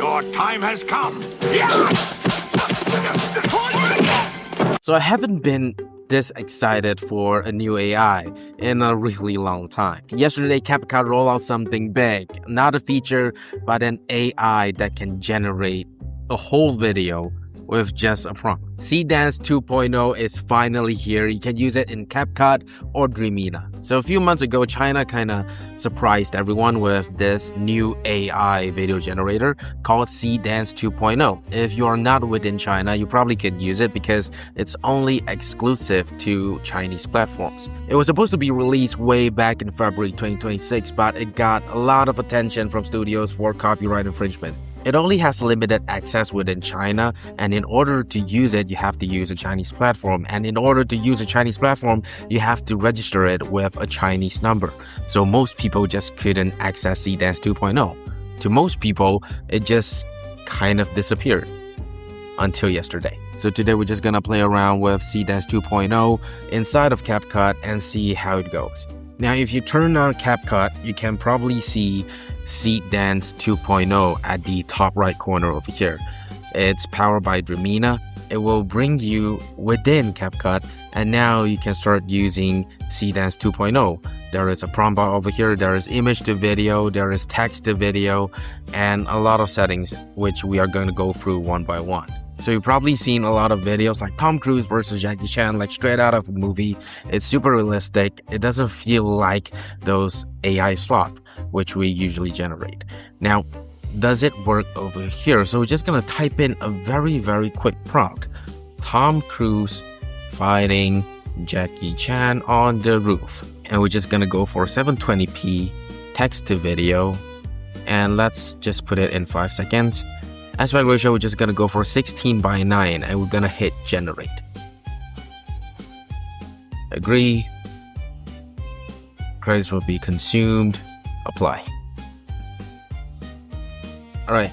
Your time has come. So I haven't been this excited for a new AI in a really long time. Yesterday, CapCut rolled out something big. Not a feature, but an AI that can generate a whole video with just a prompt. Seedance 2.0 is finally here. You can use it in CapCut or Dreamina. So a few months ago, China kind of surprised everyone with this new AI video generator called Seedance 2.0. If you are not within China, you probably could use it because it's only exclusive to Chinese platforms. It was supposed to be released way back in February 2026, but it got a lot of attention from studios for copyright infringement. It only has limited access within China, and in order to use it, you have to use a Chinese platform. And in order to use a Chinese platform, you have to register it with a Chinese number. So most people just couldn't access Seedance 2.0. To most people, it just kind of disappeared until yesterday. So today we're just gonna play around with Seedance 2.0 inside of CapCut and see how it goes. Now, if you turn on CapCut, you can probably see Seedance 2.0 at the top right corner over here. It's powered by Dreamina. It will bring you within CapCut, and now you can start using Seedance 2.0. There is a prompt bar over here, there is image to video, there is text to video, and a lot of settings which we are going to go through one by one. So you've probably seen a lot of videos like Tom Cruise versus Jackie Chan, like straight out of a movie. It's super realistic. It doesn't feel like those AI slop, which we usually generate. Now, does it work over here? So we're just gonna type in a very quick prompt. Tom Cruise fighting Jackie Chan on the roof. And we're just gonna go for 720p text to video. And let's just put it in 5 seconds. Aspect ratio, we're just gonna go for 16:9 and we're gonna hit generate. Agree. Credits will be consumed. Apply. Alright,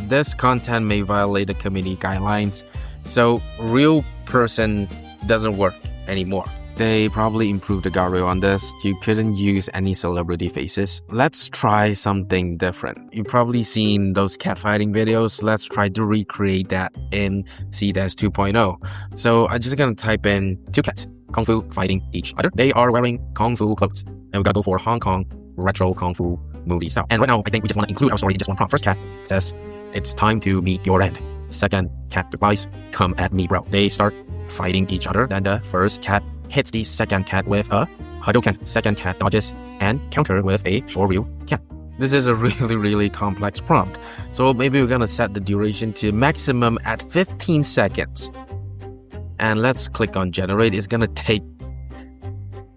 this content may violate the community guidelines, so real person doesn't work anymore. They probably improved the guardrail on this. You couldn't use any celebrity faces. Let's try something different. You've probably seen those catfighting videos. Let's try to recreate that in Seedance 2.0. So I'm just gonna type in two cats kung fu fighting each other. They are wearing kung fu clothes. And we gotta go for Hong Kong retro kung fu movie style. And right now, I think we just want to include our story in just one prompt. First cat says, "It's time to meet your end." Second cat replies, "Come at me, bro." They start fighting each other. Then the first cat hits the second cat with a Hadouken. Second cat dodges and counter with a Shoryu cat. This is a really complex prompt. So maybe we're gonna set the duration to maximum at 15 seconds. And let's click on generate. It's gonna take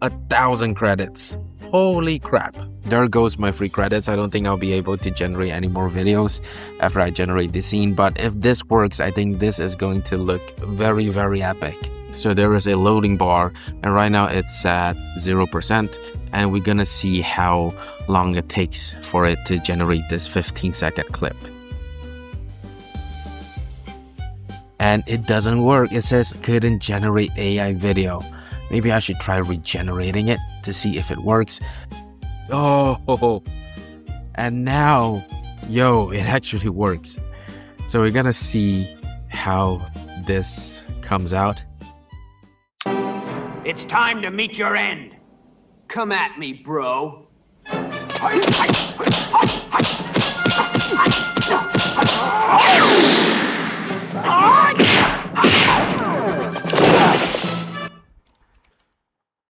1,000 credits. Holy crap. There goes my free credits. I don't think I'll be able to generate any more videos after I generate the scene. But if this works, I think this is going to look very epic. So there is a loading bar, and right now it's at 0%, and we're gonna see how long it takes for it to generate this 15-second clip. And it doesn't work. It says couldn't generate AI video. Maybe I should try regenerating it to see if it works. Oh, and now, yo, it actually works. So we're gonna see how this comes out. It's time to meet your end. Come at me, bro.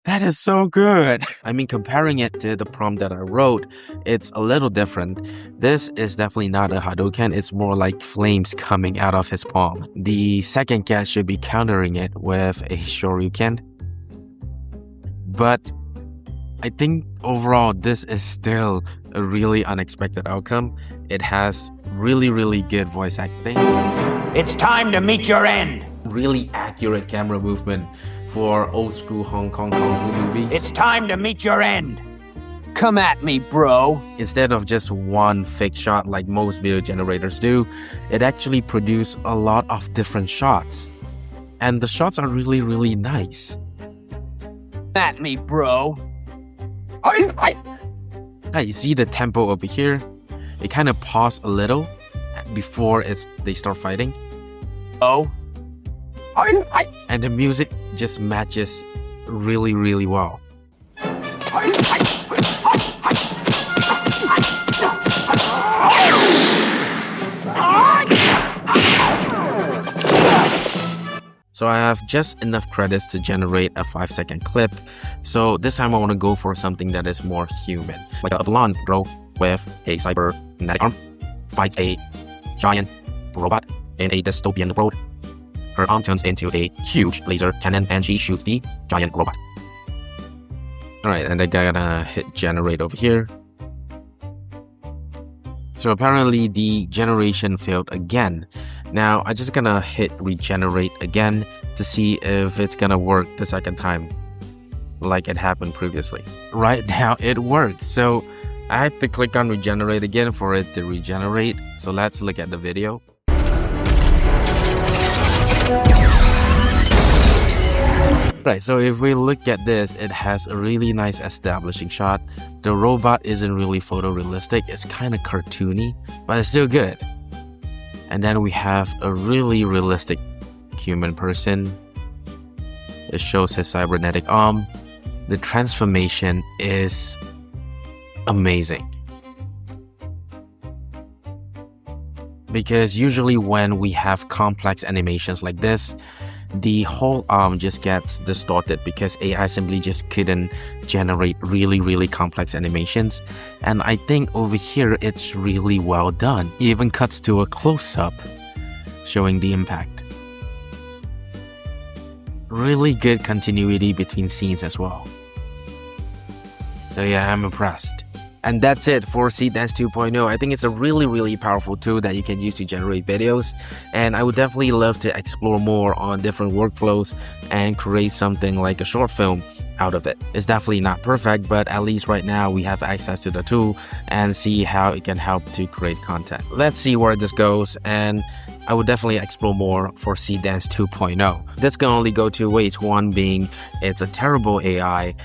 That is so good. I mean, comparing it to the prompt that I wrote, it's a little different. This is definitely not a Hadouken. It's more like flames coming out of his palm. The second cat should be countering it with a Shoryuken. But I think overall, this is still a really unexpected outcome. It has really good voice acting. It's time to meet your end. Really accurate camera movement for old school Hong Kong Kung Fu movies. It's time to meet your end. Come at me, bro. Instead of just one fake shot like most video generators do, it actually produced a lot of different shots. And the shots are really nice. At me, bro. Now you see the tempo over here. It kind of paused a little. before they start fighting. Oh. And the music just matches really, really well. So I have just enough credits to generate a 5-second clip. So this time I want to go for something that is more human. Like a blonde girl with a cybernetic arm fights a giant robot in a dystopian world. Her arm turns into a huge laser cannon and she shoots the giant robot. Alright, and I gotta hit generate over here. So apparently the generation failed again. Now I'm just gonna hit regenerate again to see if it's gonna work the second time like it happened previously. Right now it worked. So I had to click on regenerate again for it to regenerate. So let's look at the video. Right, so if we look at this, it has a really nice establishing shot. The robot isn't really photorealistic, it's kind of cartoony, but it's still good. And then we have a really realistic human person. It shows his cybernetic arm. The transformation is amazing. Because usually when we have complex animations like this, the whole arm just gets distorted because AI simply just couldn't generate really complex animations. And I think over here it's really well done. It even cuts to a close-up showing the impact. Really good continuity between scenes as well. So yeah, I'm impressed. And that's it for Seedance 2.0. I think it's a really powerful tool that you can use to generate videos. And I would definitely love to explore more on different workflows and create something like a short film out of it. It's definitely not perfect, but at least right now we have access to the tool and see how it can help to create content. Let's see where this goes, and I would definitely explore more for Seedance 2.0. This can only go two ways. One being it's a terrible AI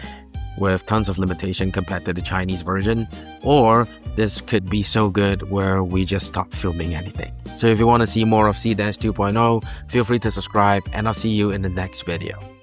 with tons of limitation compared to the Chinese version, or this could be so good where we just stop filming anything. So if you want to see more of Seedance 2.0, feel free to subscribe, and I'll see you in the next video.